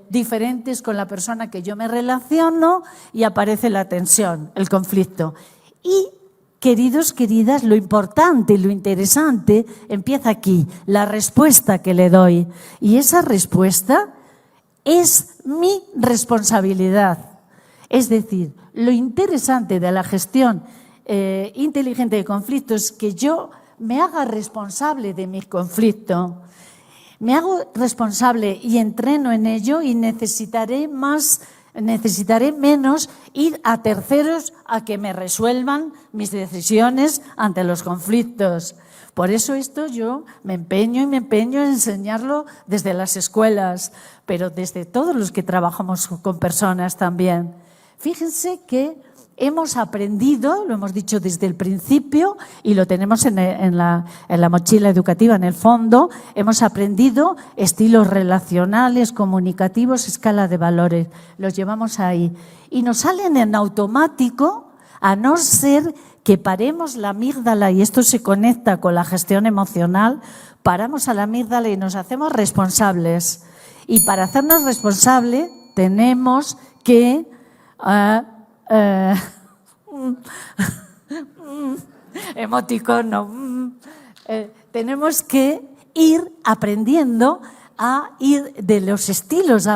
diferentes con la persona que yo me relaciono y aparece la tensión, el conflicto. Y queridos, queridas, lo importante, lo interesante empieza aquí, la respuesta que le doy. Y esa respuesta es mi responsabilidad. Es decir, lo interesante de la gestión inteligente de conflictos es que yo me haga responsable de mi conflicto. Me hago responsable y entreno en ello y necesitaré menos ir a terceros a que me resuelvan mis decisiones ante los conflictos. Por eso esto yo me empeño en enseñarlo desde las escuelas, pero desde todos los que trabajamos con personas también. Fíjense que hemos aprendido, lo hemos dicho desde el principio y lo tenemos en la mochila educativa, en el fondo, hemos aprendido estilos relacionales, comunicativos, escala de valores, los llevamos ahí. Y nos salen en automático, a no ser que paremos la amígdala, y esto se conecta con la gestión emocional, paramos a la amígdala y nos hacemos responsables. Y para hacernos responsables tenemos que emoticono. Tenemos que ir aprendiendo a ir de los estilos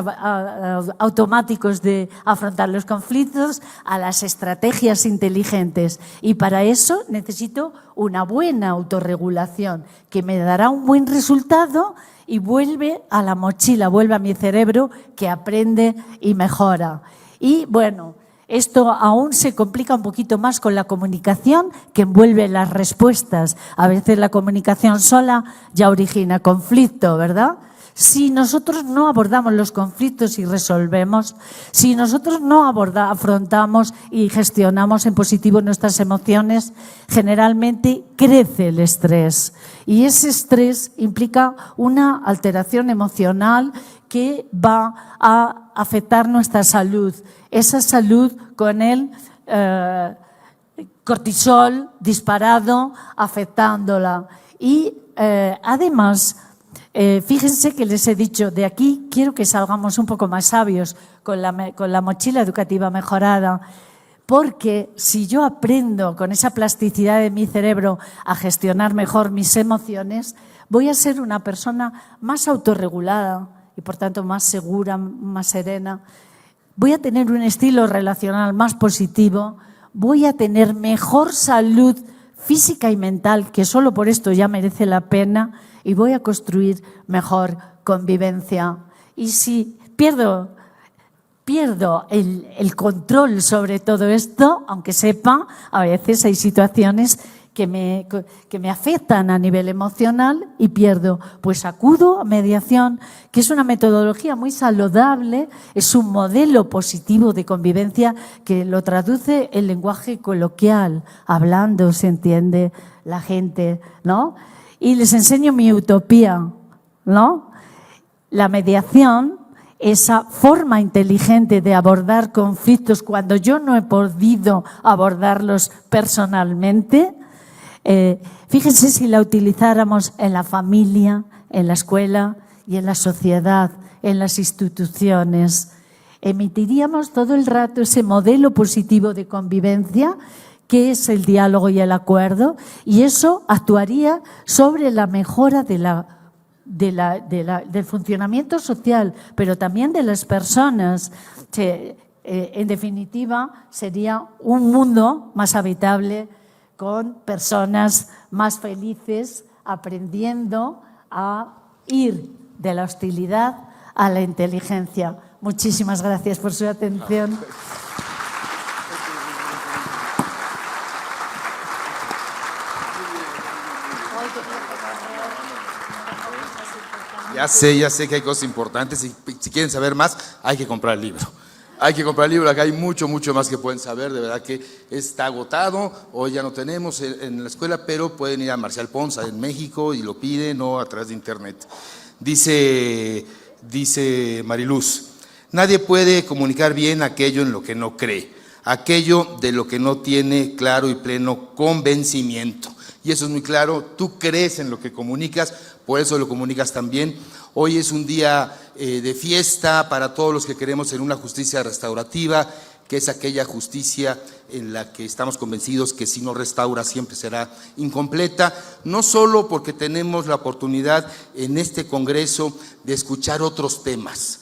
automáticos de afrontar los conflictos a las estrategias inteligentes. Y para eso necesito una buena autorregulación que me dará un buen resultado y vuelve a la mochila, vuelve a mi cerebro que aprende y mejora. Y bueno, esto aún se complica un poquito más con la comunicación que envuelve las respuestas. A veces la comunicación sola ya origina conflicto, ¿verdad? Si nosotros no abordamos los conflictos y resolvemos, si nosotros no afrontamos y gestionamos en positivo nuestras emociones, generalmente crece el estrés. Y ese estrés implica una alteración emocional que va a afectar nuestra salud. Esa salud con el cortisol disparado afectándola. Y además, Fíjense que les he dicho, de aquí quiero que salgamos un poco más sabios con la mochila educativa mejorada, porque si yo aprendo con esa plasticidad de mi cerebro a gestionar mejor mis emociones, voy a ser una persona más autorregulada y por tanto más segura, más serena. Voy a tener un estilo relacional más positivo, voy a tener mejor salud física y mental, que solo por esto ya merece la pena, y voy a construir mejor convivencia. Y si pierdo el control sobre todo esto, aunque sepa, a veces hay situaciones que me afectan a nivel emocional y pierdo, pues acudo a mediación, que es una metodología muy saludable, es un modelo positivo de convivencia que lo traduce el lenguaje coloquial, hablando se entiende la gente, ¿no? Y les enseño mi utopía, ¿no? La mediación, esa forma inteligente de abordar conflictos cuando yo no he podido abordarlos personalmente. Fíjense si la utilizáramos en la familia, en la escuela y en la sociedad, en las instituciones. Emitiríamos todo el rato ese modelo positivo de convivencia que es el diálogo y el acuerdo, y eso actuaría sobre la mejora del funcionamiento social, pero también de las personas. En definitiva, sería un mundo más habitable, con personas más felices, aprendiendo a ir de la hostilidad a la inteligencia. Muchísimas gracias por su atención. Ya sé que hay cosas importantes. Si quieren saber más, hay que comprar el libro. Hay que comprar el libro, acá hay mucho más que pueden saber. De verdad que está agotado, hoy ya no tenemos en la escuela, pero pueden ir a Marcial Pons en México y lo piden o a través de internet. Dice Mariluz, nadie puede comunicar bien aquello en lo que no cree, aquello de lo que no tiene claro y pleno convencimiento. Y eso es muy claro, tú crees en lo que comunicas, por eso lo comunicas también. Hoy es un día de fiesta para todos los que queremos en una justicia restaurativa, que es aquella justicia en la que estamos convencidos que si no restaura siempre será incompleta, no solo porque tenemos la oportunidad en este congreso de escuchar otros temas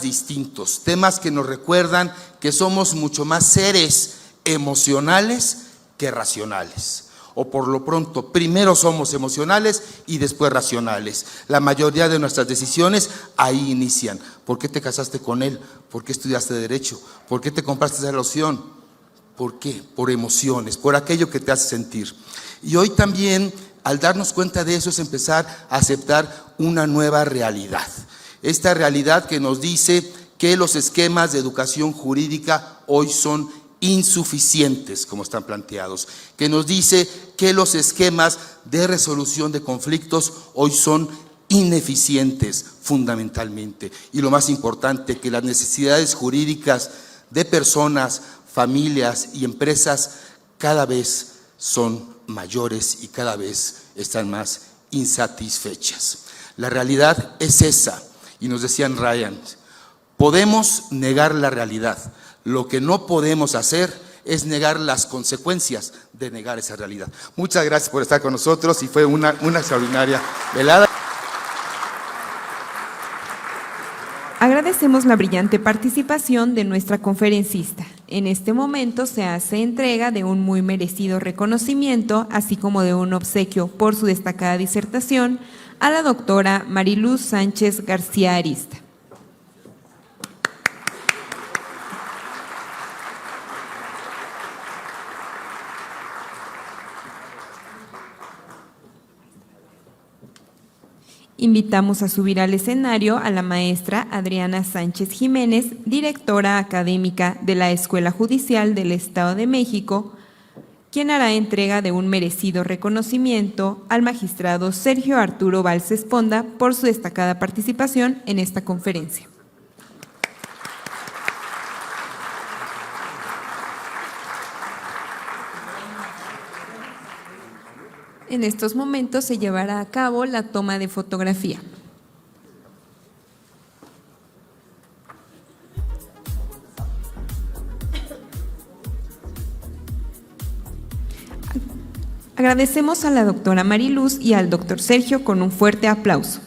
distintos, temas que nos recuerdan que somos mucho más seres emocionales que racionales. O por lo pronto, primero somos emocionales y después racionales. La mayoría de nuestras decisiones ahí inician. ¿Por qué te casaste con él? ¿Por qué estudiaste Derecho? ¿Por qué te compraste esa loción? ¿Por qué? Por emociones, por aquello que te hace sentir. Y hoy también, al darnos cuenta de eso, es empezar a aceptar una nueva realidad. Esta realidad que nos dice que los esquemas de educación jurídica hoy son insuficientes como están planteados, que nos dice que los esquemas de resolución de conflictos hoy son ineficientes fundamentalmente, y lo más importante, que las necesidades jurídicas de personas, familias y empresas cada vez son mayores y cada vez están más insatisfechas. La realidad es esa, y nos decían Ryan, podemos negar la realidad. Lo que no podemos hacer es negar las consecuencias de negar esa realidad. Muchas gracias por estar con nosotros y fue una extraordinaria velada. Agradecemos la brillante participación de nuestra conferencista. En este momento se hace entrega de un muy merecido reconocimiento, así como de un obsequio por su destacada disertación, a la doctora Mariluz Sánchez García Arista. Invitamos a subir al escenario a la maestra Adriana Sánchez Jiménez, directora académica de la Escuela Judicial del Estado de México, quien hará entrega de un merecido reconocimiento al magistrado Sergio Arturo Valls Esponda por su destacada participación en esta conferencia. En estos momentos se llevará a cabo la toma de fotografía. Agradecemos a la doctora Mariluz y al doctor Sergio con un fuerte aplauso.